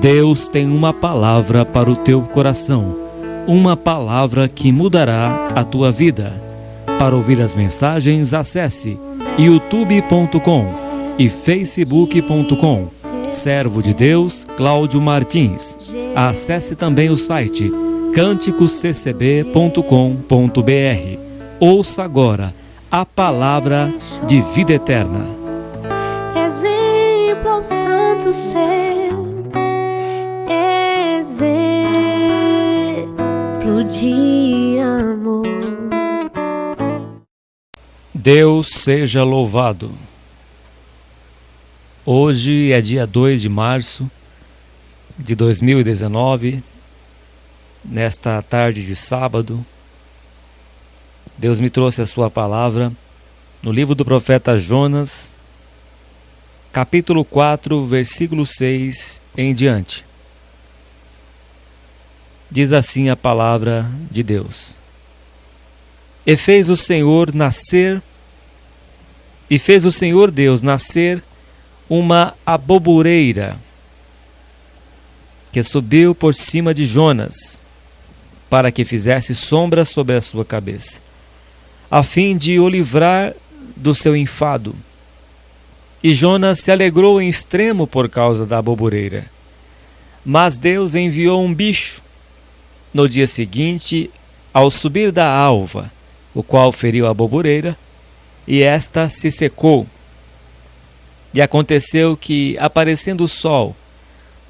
Deus tem uma palavra para o teu coração, uma palavra que mudará a tua vida. Para ouvir as mensagens, acesse youtube.com e facebook.com. Servo de Deus, Cláudio Martins. Acesse também o site canticosccb.com.br. Ouça agora a palavra de vida eterna. Exemplo aos santos céus, exemplo de amor. Deus seja louvado. Hoje é dia 2 de março de 2019, nesta tarde de sábado. Deus me trouxe a sua palavra no livro do profeta Jonas, capítulo 4, versículo 6 em diante. Diz assim a palavra de Deus: E fez o Senhor Deus nascer uma aboboreira que subiu por cima de Jonas, para que fizesse sombra sobre a sua cabeça, a fim de o livrar do seu enfado. E Jonas se alegrou em extremo por causa da aboboreira. Mas Deus enviou um bicho no dia seguinte, ao subir da alva, o qual feriu a aboboreira, e esta se secou. E aconteceu que, aparecendo o sol,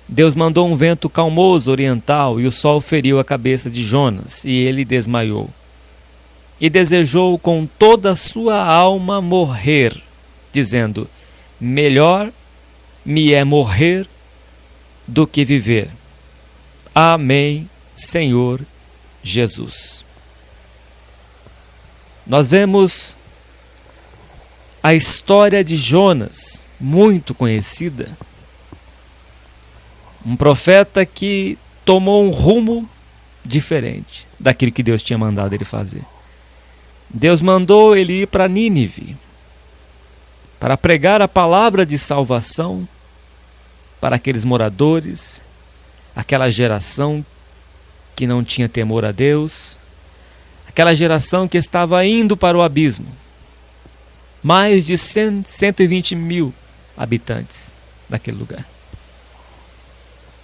Deus mandou um vento calmoso oriental, e o sol feriu a cabeça de Jonas, e ele desmaiou. E desejou com toda a sua alma morrer, dizendo: melhor me é morrer do que viver. Amém, Senhor Jesus. Nós vemos a história de Jonas, muito conhecida. Um profeta que tomou um rumo diferente daquilo que Deus tinha mandado ele fazer. Deus mandou ele ir para Nínive para pregar a palavra de salvação para aqueles moradores, aquela geração que não tinha temor a Deus, aquela geração que estava indo para o abismo. Mais de 120 mil habitantes daquele lugar.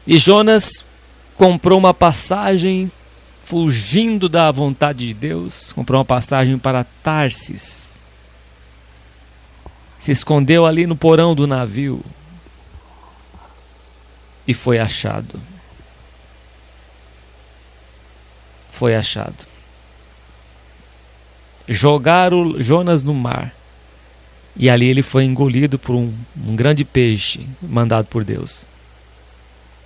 E Jonas comprou uma passagem, fugindo da vontade de Deus, comprou uma passagem para Tarsis. Se escondeu ali no porão do navio e foi achado. Foi achado. Jogaram Jonas no mar. E ali ele foi engolido por um grande peixe mandado por Deus.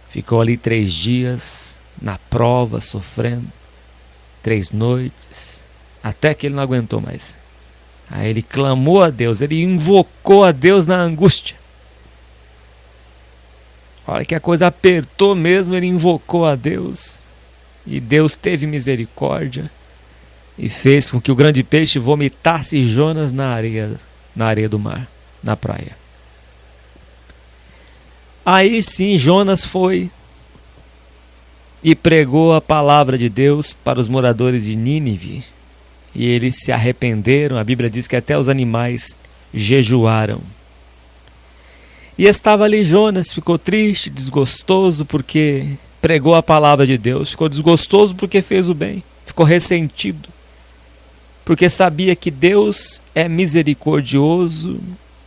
Ficou ali 3 dias na prova, sofrendo. 3 noites, até que ele não aguentou mais. Aí ele clamou a Deus, ele invocou a Deus na angústia. A hora que a coisa apertou mesmo, ele invocou a Deus. E Deus teve misericórdia e fez com que o grande peixe vomitasse Jonas na areia do mar, na praia. Aí sim Jonas foi e pregou a palavra de Deus para os moradores de Nínive. E eles se arrependeram. A Bíblia diz que até os animais jejuaram. E estava ali Jonas, ficou triste, desgostoso porque pregou a palavra de Deus. Ficou desgostoso porque fez o bem. Ficou ressentido porque sabia que Deus é misericordioso,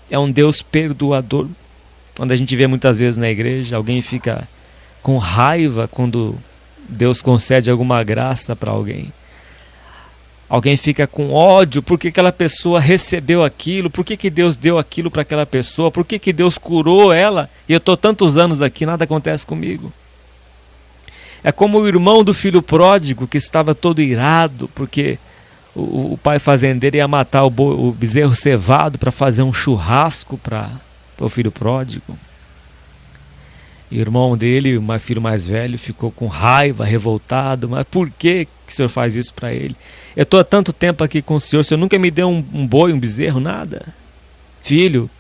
é um Deus perdoador. Quando a gente vê muitas vezes na igreja, alguém fica com raiva quando Deus concede alguma graça para alguém. Alguém fica com ódio porque aquela pessoa recebeu aquilo, por que Deus deu aquilo para aquela pessoa, por que Deus curou ela e eu estou tantos anos aqui, nada acontece comigo. É como o irmão do filho pródigo que estava todo irado porque o pai fazendeiro ia matar o bezerro cevado para fazer um churrasco para o filho pródigo. E o irmão dele, o filho mais velho, ficou com raiva, revoltado. Mas por que o senhor faz isso para ele? Eu estou há tanto tempo aqui com o senhor nunca me deu um boi, um bezerro, nada. Filho,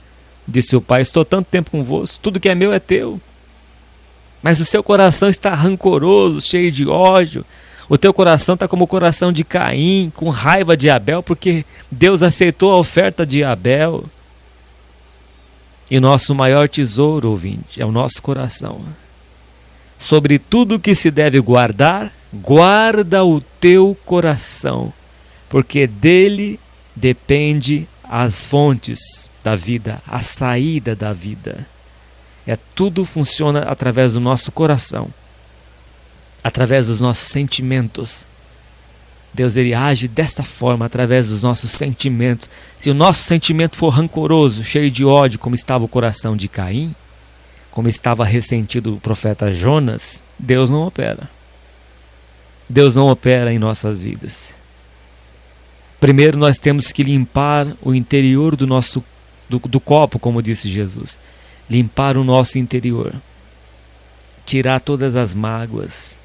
disse o pai, estou tanto tempo convosco, tudo que é meu é teu. Mas o seu coração está rancoroso, cheio de ódio. O teu coração está como o coração de Caim, com raiva de Abel, porque Deus aceitou a oferta de Abel. E o nosso maior tesouro, ouvinte, é o nosso coração. Sobre tudo que se deve guardar, guarda o teu coração, porque dele depende as fontes da vida, a saída da vida. Tudo funciona através do nosso coração, através dos nossos sentimentos. Deus ele age desta forma, através dos nossos sentimentos. Se o nosso sentimento for rancoroso, cheio de ódio, como estava o coração de Caim, como estava ressentido o profeta Jonas, Deus não opera. Deus não opera em nossas vidas. Primeiro nós temos que limpar o interior do copo, como disse Jesus. Limpar o nosso interior. Tirar todas as mágoas.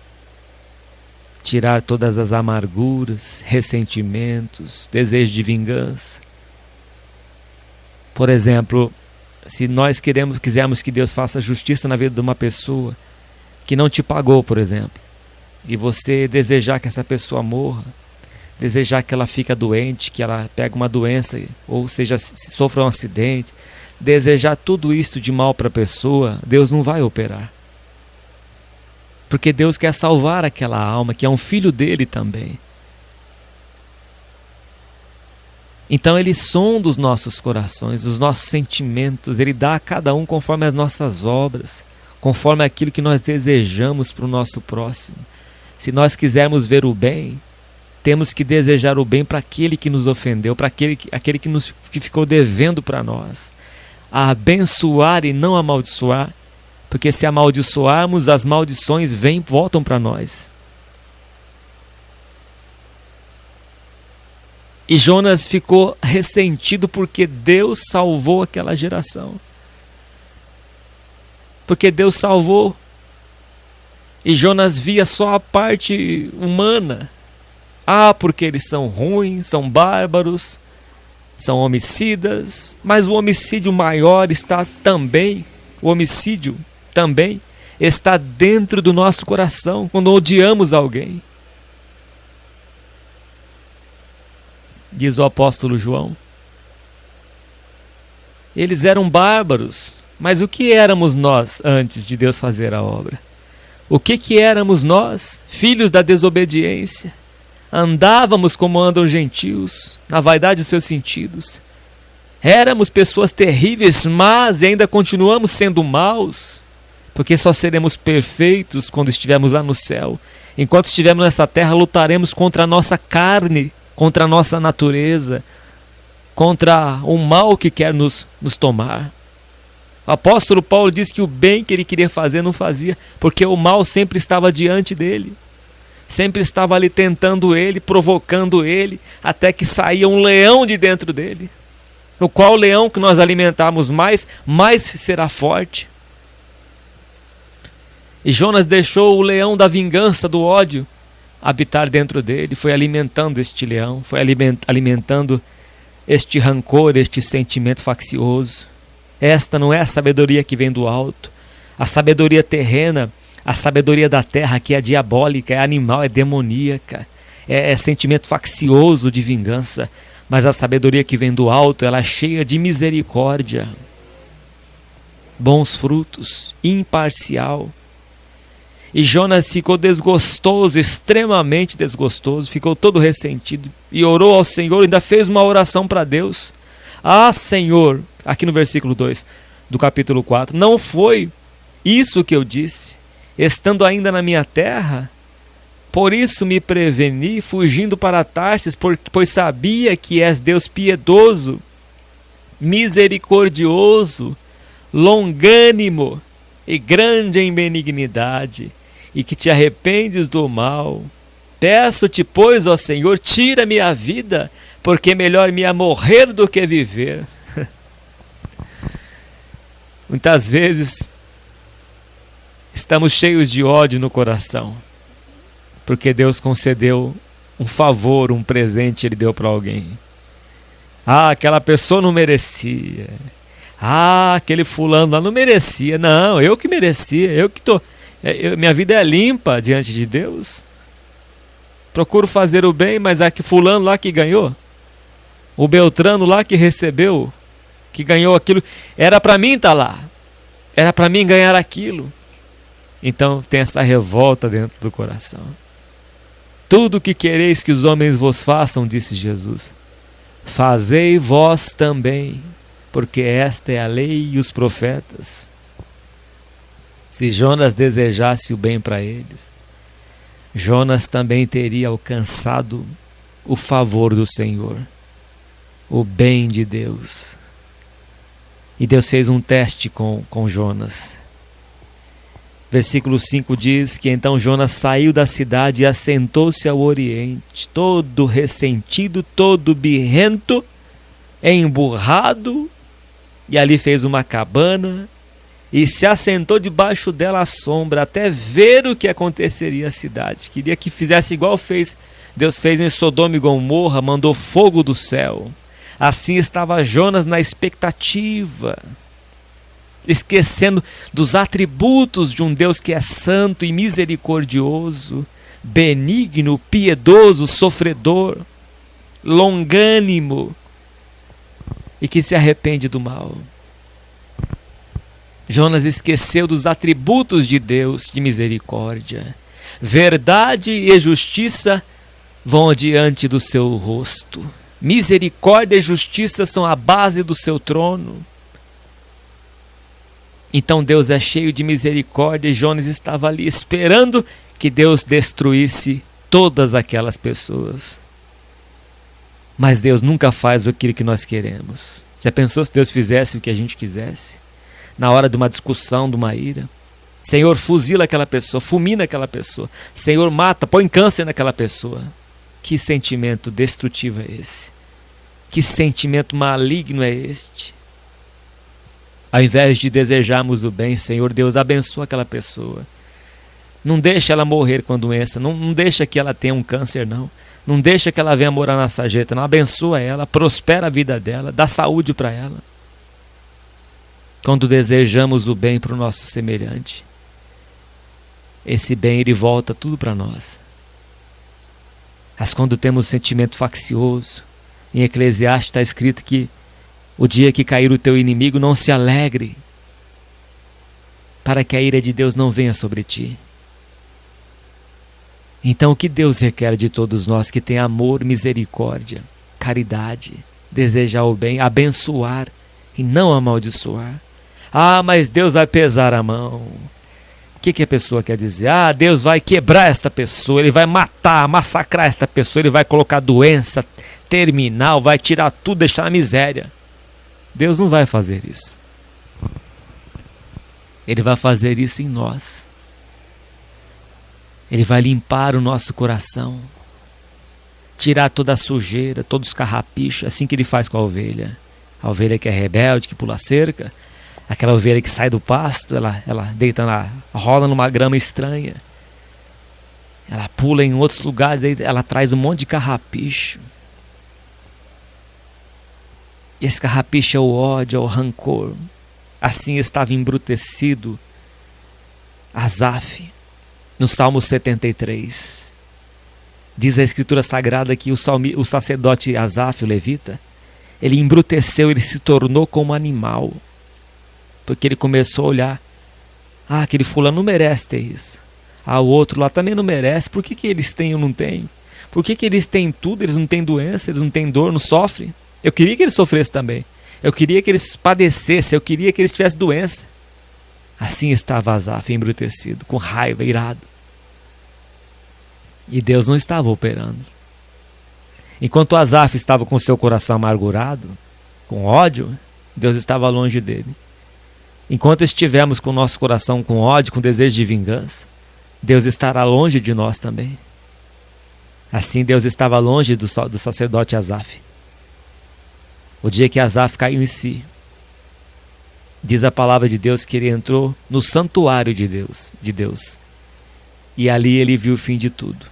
Tirar todas as amarguras, ressentimentos, desejo de vingança. Por exemplo, se nós quisermos que Deus faça justiça na vida de uma pessoa que não te pagou, por exemplo, e você desejar que essa pessoa morra, desejar que ela fique doente, que ela pegue uma doença, ou seja, se sofra um acidente, desejar tudo isso de mal para a pessoa, Deus não vai operar. Porque Deus quer salvar aquela alma, que é um filho dele também. Então ele sonda os nossos corações, os nossos sentimentos, ele dá a cada um conforme as nossas obras, conforme aquilo que nós desejamos para o nosso próximo. Se nós quisermos ver o bem, temos que desejar o bem para aquele que nos ofendeu, para aquele que ficou devendo para nós. A abençoar e não amaldiçoar, porque se amaldiçoarmos, as maldições voltam para nós. E Jonas ficou ressentido porque Deus salvou aquela geração. Porque Deus salvou. E Jonas via só a parte humana. Porque eles são ruins, são bárbaros, são homicidas. Mas o homicídio maior está também, o homicídio também está dentro do nosso coração, quando odiamos alguém. Diz o apóstolo João. Eles eram bárbaros, mas o que éramos nós antes de Deus fazer a obra? O que éramos nós, filhos da desobediência? Andávamos como andam os gentios, na vaidade dos seus sentidos. Éramos pessoas terríveis, mas ainda continuamos sendo maus, porque só seremos perfeitos quando estivermos lá no céu. Enquanto estivermos nessa terra, lutaremos contra a nossa carne, contra a nossa natureza, contra o mal que quer nos tomar. O apóstolo Paulo diz que o bem que ele queria fazer não fazia, porque o mal sempre estava diante dele. Sempre estava ali tentando ele, provocando ele, até que saía um leão de dentro dele. O qual leão que nós alimentarmos mais será forte. E Jonas deixou o leão da vingança, do ódio, habitar dentro dele, foi alimentando este leão, foi alimentando este rancor, este sentimento faccioso. Esta não é a sabedoria que vem do alto. A sabedoria terrena, a sabedoria da terra, que é diabólica, é animal, é demoníaca, é sentimento faccioso de vingança. Mas a sabedoria que vem do alto, ela é cheia de misericórdia, bons frutos, imparcial. E Jonas ficou desgostoso, extremamente desgostoso, ficou todo ressentido e orou ao Senhor, ainda fez uma oração para Deus. Senhor, aqui no versículo 2 do capítulo 4, não foi isso que eu disse, estando ainda na minha terra? Por isso me preveni, fugindo para Tarsis, pois sabia que és Deus piedoso, misericordioso, longânimo e grande em benignidade, e que te arrependes do mal. Peço-te, pois, ó Senhor, tira-me a vida, porque melhor me é morrer do que viver. Muitas vezes estamos cheios de ódio no coração, porque Deus concedeu um favor, um presente, Ele deu para alguém. Ah, aquela pessoa não merecia. Ah, aquele fulano lá não merecia. Não, eu que merecia. Minha vida é limpa diante de Deus. Procuro fazer o bem, mas é que fulano lá que ganhou. O Beltrano lá que recebeu, que ganhou aquilo. Era para mim estar lá. Era para mim ganhar aquilo. Então tem essa revolta dentro do coração. Tudo o que quereis que os homens vos façam, disse Jesus, fazei vós também, porque esta é a lei e os profetas. Se Jonas desejasse o bem para eles, Jonas também teria alcançado o favor do Senhor, o bem de Deus. E Deus fez um teste com Jonas. Versículo 5 diz que então Jonas saiu da cidade e assentou-se ao oriente, todo ressentido, todo birrento, emburrado, e ali fez uma cabana e se assentou debaixo dela à sombra até ver o que aconteceria à cidade. Queria que fizesse igual Deus fez em Sodoma e Gomorra, mandou fogo do céu. Assim estava Jonas na expectativa, esquecendo dos atributos de um Deus que é santo e misericordioso, benigno, piedoso, sofredor, longânimo e que se arrepende do mal. Jonas esqueceu dos atributos de Deus de misericórdia. Verdade e justiça vão diante do seu rosto. Misericórdia e justiça são a base do seu trono. Então Deus é cheio de misericórdia e Jonas estava ali esperando que Deus destruísse todas aquelas pessoas. Mas Deus nunca faz aquilo que nós queremos. Já pensou se Deus fizesse o que a gente quisesse? Na hora de uma discussão, de uma ira. Senhor, fuzila aquela pessoa, fulmina aquela pessoa. Senhor, mata, põe câncer naquela pessoa. Que sentimento destrutivo é esse? Que sentimento maligno é este? Ao invés de desejarmos o bem, Senhor Deus, abençoa aquela pessoa. Não deixa ela morrer com doença, não deixa que ela tenha um câncer, não. Não deixa que ela venha morar na sarjeta, não. Abençoa ela, prospera a vida dela, dá saúde para ela. Quando desejamos o bem para o nosso semelhante, esse bem ele volta tudo para nós. Mas quando temos sentimento faccioso, em Eclesiastes está escrito que o dia que cair o teu inimigo, não se alegre, para que a ira de Deus não venha sobre ti. Então o que Deus requer de todos nós que tem amor, misericórdia, caridade, desejar o bem, abençoar e não amaldiçoar. Ah, mas Deus vai pesar a mão. O que a pessoa quer dizer? Ah, Deus vai quebrar esta pessoa, Ele vai matar, massacrar esta pessoa, Ele vai colocar doença terminal, vai tirar tudo, deixar na miséria. Deus não vai fazer isso. Ele vai fazer isso em nós. Ele vai limpar o nosso coração, tirar toda a sujeira, todos os carrapichos, assim que Ele faz com a ovelha. A ovelha que é rebelde, que pula a cerca, aquela ovelha que sai do pasto, ela deita rola numa grama estranha, ela pula em outros lugares, aí ela traz um monte de carrapicho. E esse carrapicho é o ódio, é o rancor. Assim estava embrutecido Asaf, no Salmo 73. Diz a Escritura Sagrada que o sacerdote Asaf, o levita, ele embruteceu, ele se tornou como animal. Porque ele começou a olhar, ah, aquele fulano não merece ter isso. Ah, o outro lá também não merece, por que eles têm e eu não tenho? Por que eles têm tudo, eles não têm doença, eles não têm dor, não sofrem? Eu queria que eles sofressem também. Eu queria que eles padecessem, eu queria que eles tivessem doença. Assim estava Asaf, embrutecido, com raiva, irado. E Deus não estava operando. Enquanto Asaf estava com seu coração amargurado, com ódio, Deus estava longe dele. Enquanto estivermos com o nosso coração com ódio, com desejo de vingança, Deus estará longe de nós também. Assim Deus estava longe do sacerdote Asaf. O dia que Asaf caiu em si, diz a palavra de Deus que ele entrou no santuário de Deus. E ali ele viu o fim de tudo.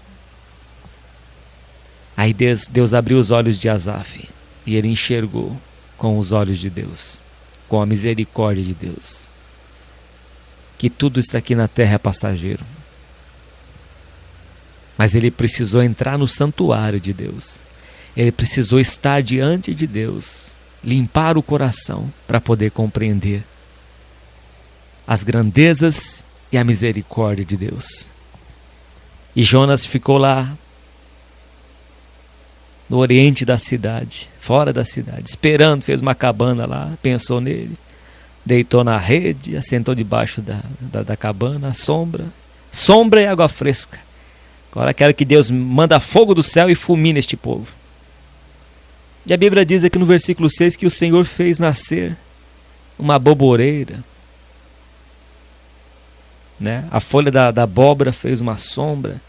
Aí Deus abriu os olhos de Asaf. E ele enxergou com os olhos de Deus, com a misericórdia de Deus, que tudo isso aqui na terra é passageiro. Mas ele precisou entrar no santuário de Deus. Ele precisou estar diante de Deus, limpar o coração para poder compreender as grandezas e a misericórdia de Deus. E Jonas ficou lá no oriente da cidade, fora da cidade, esperando, fez uma cabana lá, pensou nele, deitou na rede, assentou debaixo da cabana, sombra e água fresca. Agora quero que Deus manda fogo do céu e fulmine este povo. E a Bíblia diz aqui no versículo 6 que o Senhor fez nascer uma aboboreira, né? A folha da abóbora fez uma sombra.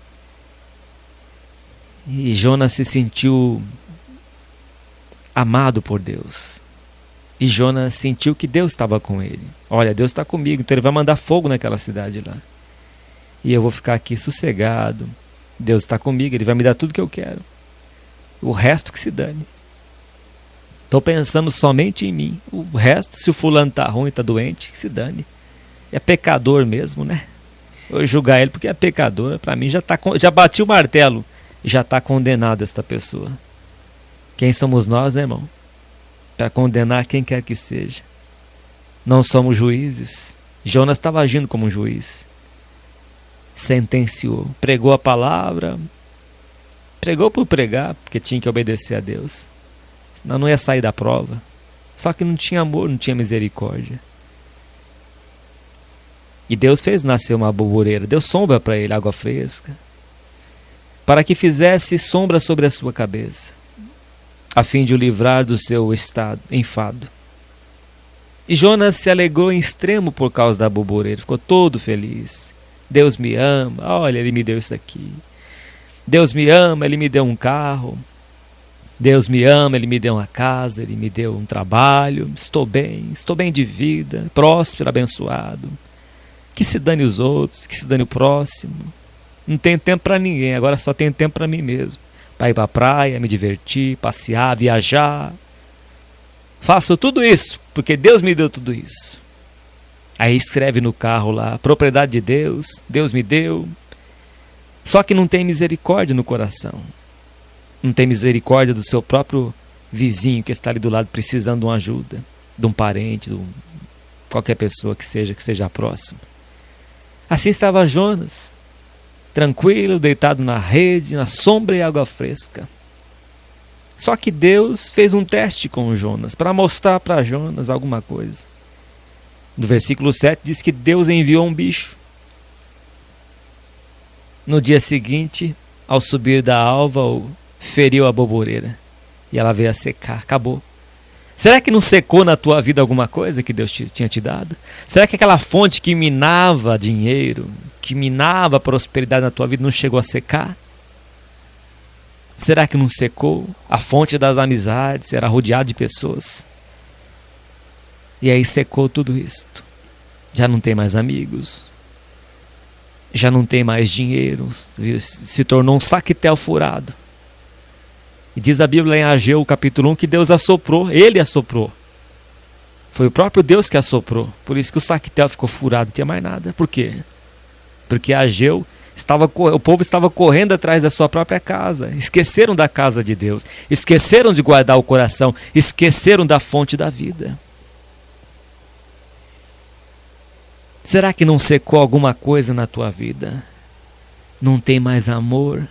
E Jonas se sentiu amado por Deus. E Jonas sentiu que Deus estava com ele. Olha, Deus está comigo, então ele vai mandar fogo naquela cidade lá. E eu vou ficar aqui sossegado. Deus está comigo, ele vai me dar tudo que eu quero. O resto que se dane. Estou pensando somente em mim. O resto, se o fulano está ruim, está doente, que se dane. É pecador mesmo, né? Eu vou julgar ele porque é pecador. Para mim já bati o martelo. Já está condenada esta pessoa. Quem somos nós, né, irmão? Para condenar quem quer que seja. Não somos juízes. Jonas estava agindo como um juiz. Sentenciou, pregou a palavra, pregou por pregar, porque tinha que obedecer a Deus. Senão não ia sair da prova. Só que não tinha amor, não tinha misericórdia. E Deus fez nascer uma aboboreira, deu sombra para ele, água fresca, para que fizesse sombra sobre a sua cabeça, a fim de o livrar do seu enfado. E Jonas se alegrou em extremo por causa da aboboreira, ficou todo feliz. Deus me ama, olha, ele me deu isso aqui. Deus me ama, ele me deu um carro. Deus me ama, ele me deu uma casa, ele me deu um trabalho. Estou bem de vida, próspero, abençoado. Que se dane os outros, que se dane o próximo. Não tenho tempo para ninguém, agora só tenho tempo para mim mesmo. Para ir para a praia, me divertir, passear, viajar. Faço tudo isso, porque Deus me deu tudo isso. Aí escreve no carro lá, propriedade de Deus, Deus me deu. Só que não tem misericórdia no coração. Não tem misericórdia do seu próprio vizinho que está ali do lado precisando de uma ajuda, de um parente, de qualquer pessoa que seja próxima. Assim estava Jonas, tranquilo, deitado na rede, na sombra e água fresca. Só que Deus fez um teste com Jonas, para mostrar para Jonas alguma coisa. No versículo 7 diz que Deus enviou um bicho. No dia seguinte, ao subir da alva, feriu a aboboreira. E ela veio a secar, acabou. Será que não secou na tua vida alguma coisa que Deus tinha te dado? Será que aquela fonte que minava dinheiro, que minava prosperidade na tua vida, não chegou a secar? Será que não secou? A fonte das amizades era rodeada de pessoas. E aí secou tudo isto. Já não tem mais amigos. Já não tem mais dinheiro. Se tornou um saquetel furado. E diz a Bíblia em Ageu, capítulo 1, que Deus assoprou. Ele assoprou. Foi o próprio Deus que assoprou. Por isso que o saquetel ficou furado. Não tinha mais nada. Por quê? Porque Ageu o povo estava correndo atrás da sua própria casa. Esqueceram da casa de Deus. Esqueceram de guardar o coração. Esqueceram da fonte da vida. Será que não secou alguma coisa na tua vida? Não tem mais amor?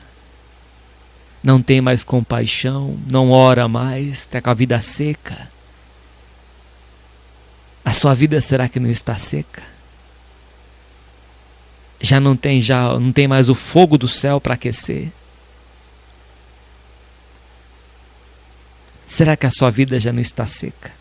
Não tem mais compaixão? Não ora mais? Está com a vida seca? A sua vida será que não está seca? Já não tem mais o fogo do céu para aquecer? Será que a sua vida já não está seca?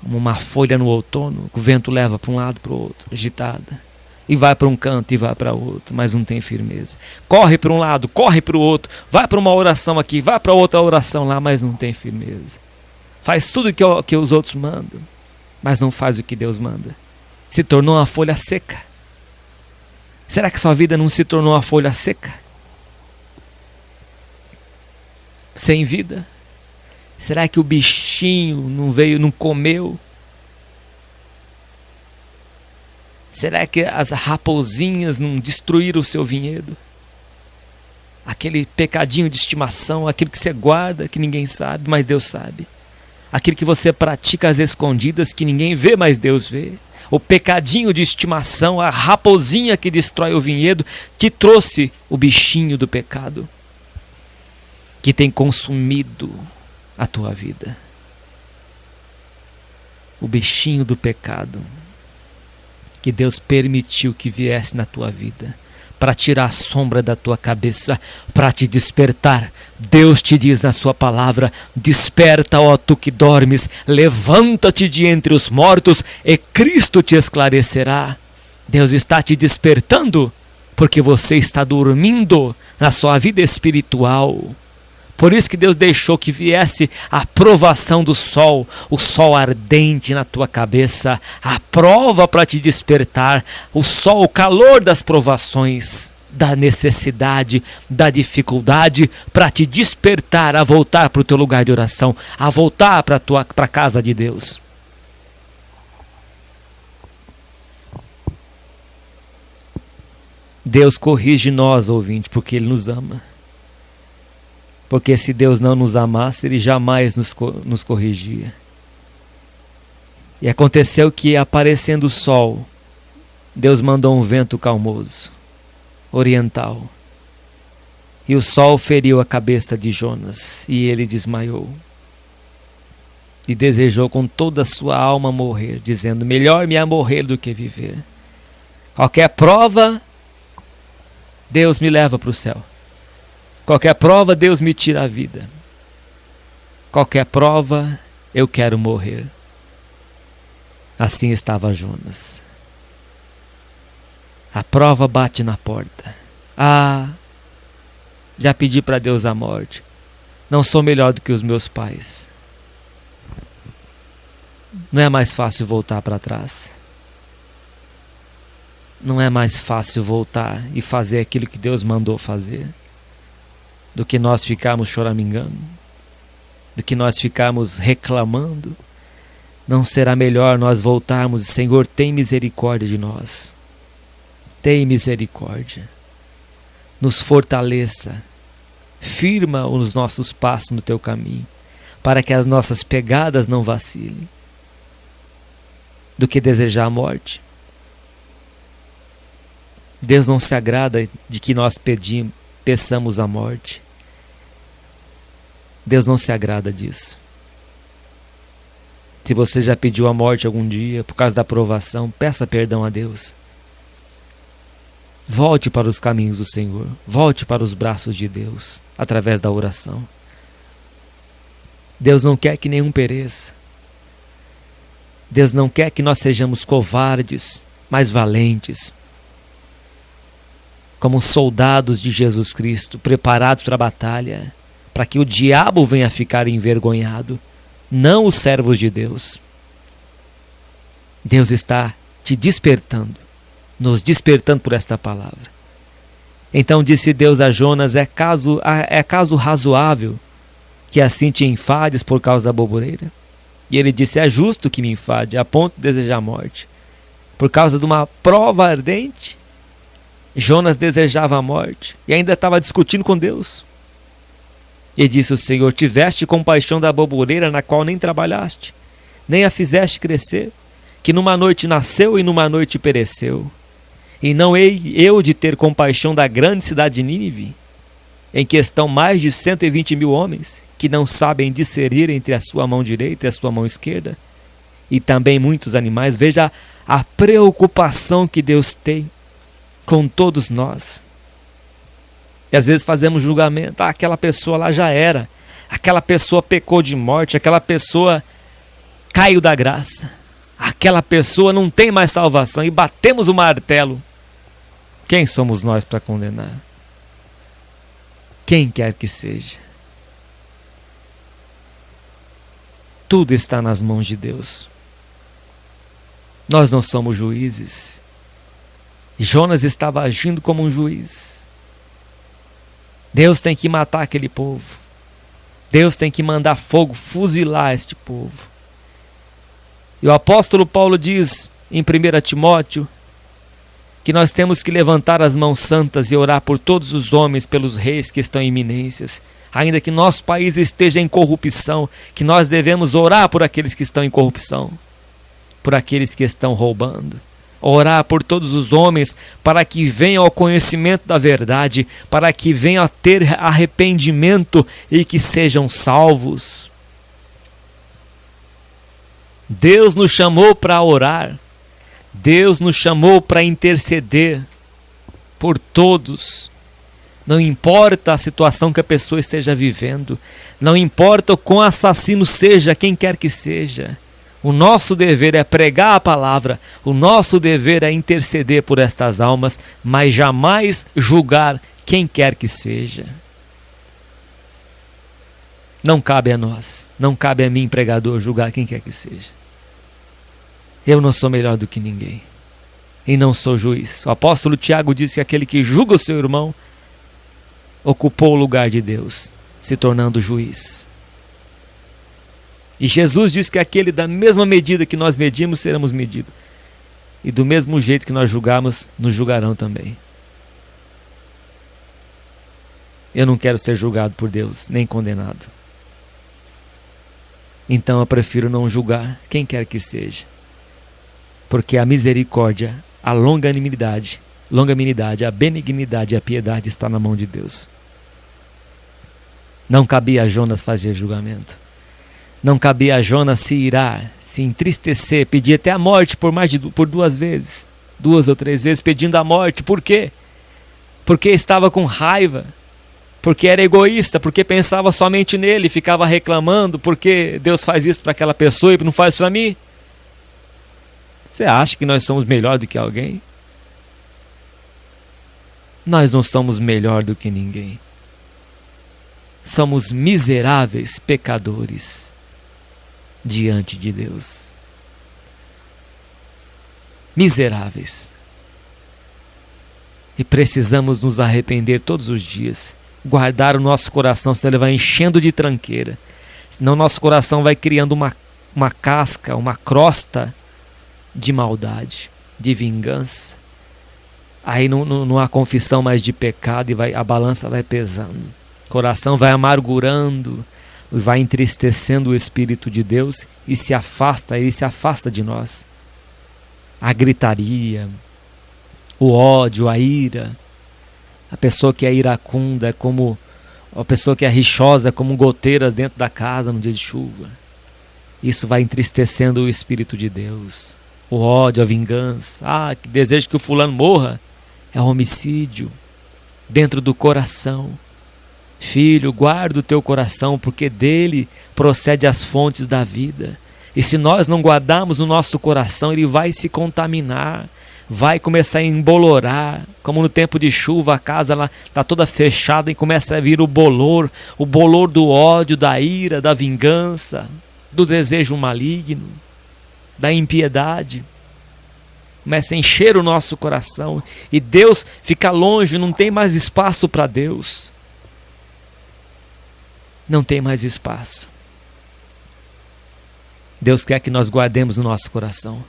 Como uma folha no outono, o vento leva para um lado para o outro, agitada. E vai para um canto e vai para outro, mas não tem firmeza. Corre para um lado, corre para o outro, vai para uma oração aqui, vai para outra oração lá, mas não tem firmeza. Faz tudo que os outros mandam, mas não faz o que Deus manda. Se tornou uma folha seca. Será que sua vida não se tornou uma folha seca? Sem vida? Será que o bichinho não veio, não comeu? Será que as raposinhas não destruíram o seu vinhedo? Aquele pecadinho de estimação, aquele que você guarda, que ninguém sabe, mas Deus sabe. Aquele que você pratica às escondidas, que ninguém vê, mas Deus vê. O pecadinho de estimação, a raposinha que destrói o vinhedo, te trouxe o bichinho do pecado, que tem consumido a tua vida. O bichinho do pecado, que Deus permitiu que viesse na tua vida, para tirar a sombra da tua cabeça, para te despertar. Deus te diz na sua palavra: desperta, ó tu que dormes, levanta-te de entre os mortos e Cristo te esclarecerá. Deus está te despertando porque você está dormindo na sua vida espiritual. Por isso que Deus deixou que viesse a provação do sol, o sol ardente na tua cabeça, a prova para te despertar, o sol, o calor das provações, da necessidade, da dificuldade, para te despertar a voltar para o teu lugar de oração, a voltar para a casa de Deus. Deus corrige nós, ouvinte, porque Ele nos ama. Porque se Deus não nos amasse, Ele jamais nos corrigia. E aconteceu que, aparecendo o sol, Deus mandou um vento calmoso, oriental. E o sol feriu a cabeça de Jonas, e ele desmaiou. E desejou com toda a sua alma morrer, dizendo: melhor me é morrer do que viver. Qualquer prova, Deus me leva para o céu. Qualquer prova, Deus me tira a vida. Qualquer prova, eu quero morrer. Assim estava Jonas. A prova bate na porta. Já pedi para Deus a morte. Não sou melhor do que os meus pais. Não é mais fácil voltar para trás. Não é mais fácil voltar e fazer aquilo que Deus mandou fazer, do que nós ficarmos choramingando, do que nós ficarmos reclamando. Não será melhor nós voltarmos: Senhor, tem misericórdia de nós. Tem misericórdia. Nos fortaleça. Firma os nossos passos no teu caminho, para que as nossas pegadas não vacilem. Do que desejar a morte. Deus não se agrada de que nós peçamos a morte. Deus não se agrada disso. Se você já pediu a morte algum dia por causa da provação, peça perdão a Deus. Volte para os caminhos do Senhor. Volte para os braços de Deus através da oração. Deus não quer que nenhum pereça. Deus não quer que nós sejamos covardes, mas valentes, como soldados de Jesus Cristo, preparados para a batalha, para que o diabo venha ficar envergonhado, não os servos de Deus. Deus está te despertando, nos despertando por esta palavra. Então disse Deus a Jonas: é caso razoável que assim te enfades por causa da bobureira? E ele disse: é justo que me enfade, a ponto de desejar a morte. Por causa de uma prova ardente, Jonas desejava a morte e ainda estava discutindo com Deus. E disse o Senhor: tiveste compaixão da bobureira na qual nem trabalhaste, nem a fizeste crescer, que numa noite nasceu e numa noite pereceu. E não hei eu de ter compaixão da grande cidade de Nínive, em que estão mais de 120.000 homens, que não sabem discernir entre a sua mão direita e a sua mão esquerda, e também muitos animais. Veja a preocupação que Deus tem com todos nós. E às vezes fazemos julgamento: aquela pessoa lá já era, aquela pessoa pecou de morte, aquela pessoa caiu da graça, aquela pessoa não tem mais salvação, e batemos o martelo. Quem somos nós para condenar? Quem quer que seja. Tudo está nas mãos de Deus. Nós não somos juízes. Jonas estava agindo como um juiz. Deus tem que matar aquele povo. Deus tem que mandar fogo fuzilar este povo. E o apóstolo Paulo diz em 1 Timóteo que nós temos que levantar as mãos santas e orar por todos os homens, pelos reis que estão em eminências. Ainda que nosso país esteja em corrupção, que nós devemos orar por aqueles que estão em corrupção, por aqueles que estão roubando. Orar por todos os homens para que venham ao conhecimento da verdade, para que venham a ter arrependimento e que sejam salvos. Deus nos chamou para orar. Deus nos chamou para interceder por todos. Não importa a situação que a pessoa esteja vivendo, não importa o quão assassino seja quem quer que seja. O nosso dever é pregar a palavra, o nosso dever é interceder por estas almas, mas jamais julgar quem quer que seja. Não cabe a nós, não cabe a mim, pregador, julgar quem quer que seja. Eu não sou melhor do que ninguém e não sou juiz. O apóstolo Tiago disse que aquele que julga o seu irmão ocupou o lugar de Deus, se tornando juiz. E Jesus disse que aquele da mesma medida que nós medimos, seremos medidos. E do mesmo jeito que nós julgarmos, nos julgarão também. Eu não quero ser julgado por Deus, nem condenado. Então eu prefiro não julgar quem quer que seja. Porque a misericórdia, a longanimidade, a benignidade e a piedade está na mão de Deus. Não cabia a Jonas fazer julgamento. Não cabia a Jonas se irar, se entristecer, pedir até a morte por 2 vezes, 2 ou 3 vezes pedindo a morte. Por quê? Porque estava com raiva, porque era egoísta, porque pensava somente nele, ficava reclamando porque Deus faz isso para aquela pessoa e não faz para mim. Você acha que nós somos melhor do que alguém? Nós não somos melhor do que ninguém. Somos miseráveis pecadores diante de Deus. Miseráveis. E precisamos nos arrepender todos os dias. Guardar o nosso coração, senão ele vai enchendo de tranqueira. Senão nosso coração vai criando uma casca, uma crosta de maldade, de vingança. Aí não há confissão mais de pecado e a balança vai pesando. O coração vai amargurando, vai entristecendo o Espírito de Deus e ele se afasta de nós. A gritaria, o ódio, a ira. A pessoa que é iracunda é como a pessoa que é rixosa, é como goteiras dentro da casa no dia de chuva. Isso vai entristecendo o Espírito de Deus. O ódio, a vingança. Que desejo que o fulano morra. É homicídio dentro do coração. Filho, guarda o teu coração, porque dele procede as fontes da vida. E se nós não guardarmos o nosso coração, ele vai se contaminar, vai começar a embolorar, como no tempo de chuva, a casa lá está toda fechada e começa a vir o bolor do ódio, da ira, da vingança, do desejo maligno, da impiedade. Começa a encher o nosso coração e Deus fica longe, não tem mais espaço para Deus. Não tem mais espaço. Deus quer que nós guardemos o nosso coração,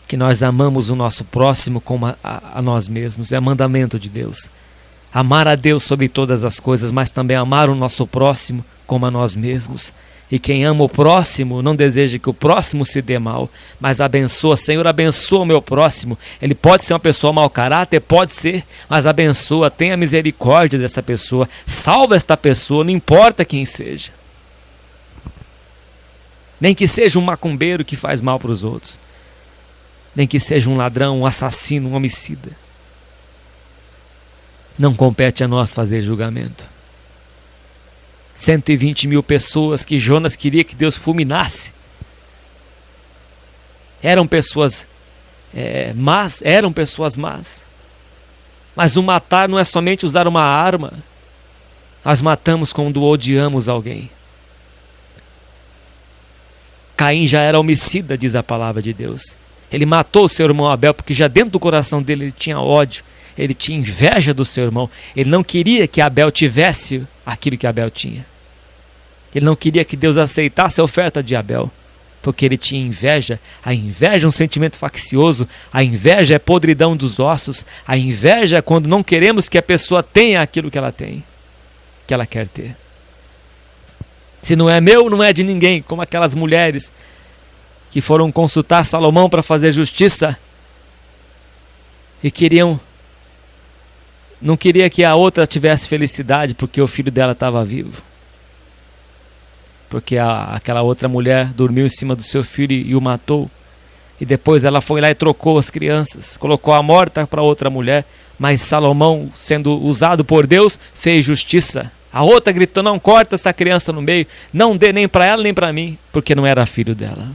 que nós amamos o nosso próximo como a nós mesmos. É mandamento de Deus. Amar a Deus sobre todas as coisas, mas também amar o nosso próximo como a nós mesmos. E quem ama o próximo não deseja que o próximo se dê mal, mas abençoa. Senhor, abençoa o meu próximo. Ele pode ser uma pessoa mau caráter, pode ser, mas abençoa, tenha misericórdia dessa pessoa, salva esta pessoa, não importa quem seja. Nem que seja um macumbeiro que faz mal para os outros, nem que seja um ladrão, um assassino, um homicida. Não compete a nós fazer julgamento. 120 mil pessoas que Jonas queria que Deus fulminasse. Eram pessoas más, Mas o matar não é somente usar uma arma. Nós matamos quando odiamos alguém. Caim já era homicida, diz a palavra de Deus. Ele matou o seu irmão Abel porque já dentro do coração dele ele tinha ódio. Ele tinha inveja do seu irmão. Ele não queria que Abel tivesse aquilo que Abel tinha. Ele não queria que Deus aceitasse a oferta de Abel, porque ele tinha inveja. A inveja é um sentimento faccioso, a inveja é podridão dos ossos, a inveja é quando não queremos que a pessoa tenha aquilo que ela tem, que ela quer ter. Se não é meu, não é de ninguém, como aquelas mulheres que foram consultar Salomão para fazer justiça e não queria que a outra tivesse felicidade porque o filho dela estava vivo. Porque aquela outra mulher dormiu em cima do seu filho e o matou. E depois ela foi lá e trocou as crianças, colocou a morta para outra mulher. Mas Salomão, sendo usado por Deus, fez justiça. A outra gritou: não corta essa criança no meio, não dê nem para ela nem para mim, porque não era filho dela,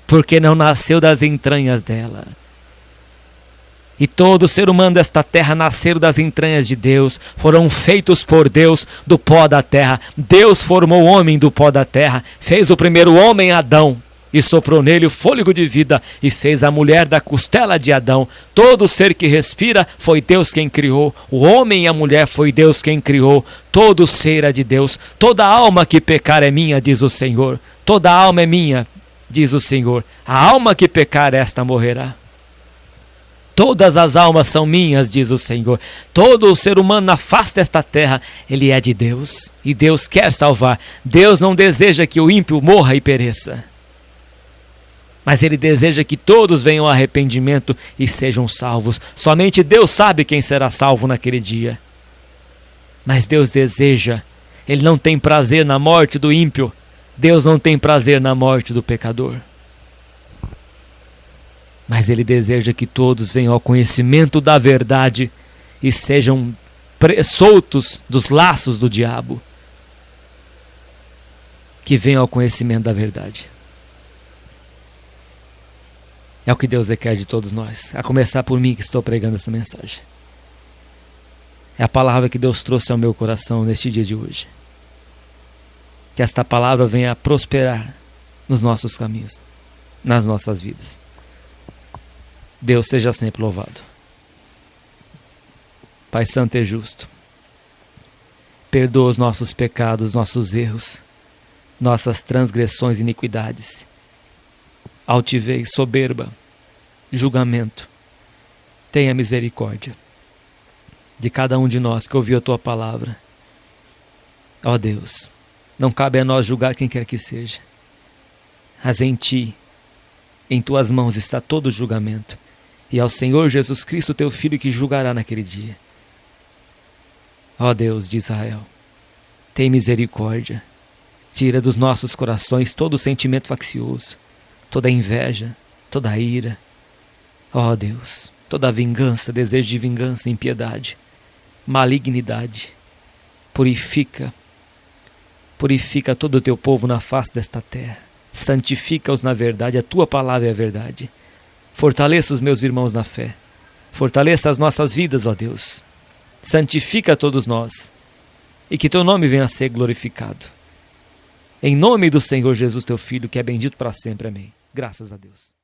porque não nasceu das entranhas dela. E todo ser humano desta terra nasceram das entranhas de Deus, foram feitos por Deus do pó da terra. Deus formou o homem do pó da terra, fez o primeiro homem Adão e soprou nele o fôlego de vida e fez a mulher da costela de Adão. Todo ser que respira foi Deus quem criou, o homem e a mulher foi Deus quem criou. Todo ser é de Deus, toda alma que pecar é minha, diz o Senhor. Toda alma é minha, diz o Senhor. A alma que pecar, esta morrerá. Todas as almas são minhas, diz o Senhor. Todo o ser humano na face desta terra, ele é de Deus. E Deus quer salvar. Deus não deseja que o ímpio morra e pereça. Mas Ele deseja que todos venham ao arrependimento e sejam salvos. Somente Deus sabe quem será salvo naquele dia. Mas Deus deseja. Ele não tem prazer na morte do ímpio. Deus não tem prazer na morte do pecador. Mas Ele deseja que todos venham ao conhecimento da verdade e sejam soltos dos laços do diabo. Que venham ao conhecimento da verdade. É o que Deus requer de todos nós, a começar por mim que estou pregando essa mensagem. É a palavra que Deus trouxe ao meu coração neste dia de hoje. Que esta palavra venha a prosperar nos nossos caminhos, nas nossas vidas. Deus seja sempre louvado. Pai Santo e Justo, perdoa os nossos pecados, nossos erros, nossas transgressões e iniquidades, altivez, soberba, julgamento. Tenha misericórdia de cada um de nós que ouviu a Tua palavra. Ó Deus, não cabe a nós julgar quem quer que seja, mas em Ti, em Tuas mãos está todo o julgamento. E ao Senhor Jesus Cristo, Teu Filho, que julgará naquele dia. Ó Deus de Israel, tem misericórdia. Tira dos nossos corações todo o sentimento faccioso, toda a inveja, toda a ira. Ó Deus, toda a vingança, desejo de vingança, impiedade, malignidade. Purifica todo o Teu povo na face desta terra. Santifica-os na verdade, a Tua palavra é a verdade. Fortaleça os meus irmãos na fé. Fortaleça as nossas vidas, ó Deus. Santifica todos nós. E que Teu nome venha a ser glorificado. Em nome do Senhor Jesus, Teu Filho, que é bendito para sempre. Amém. Graças a Deus.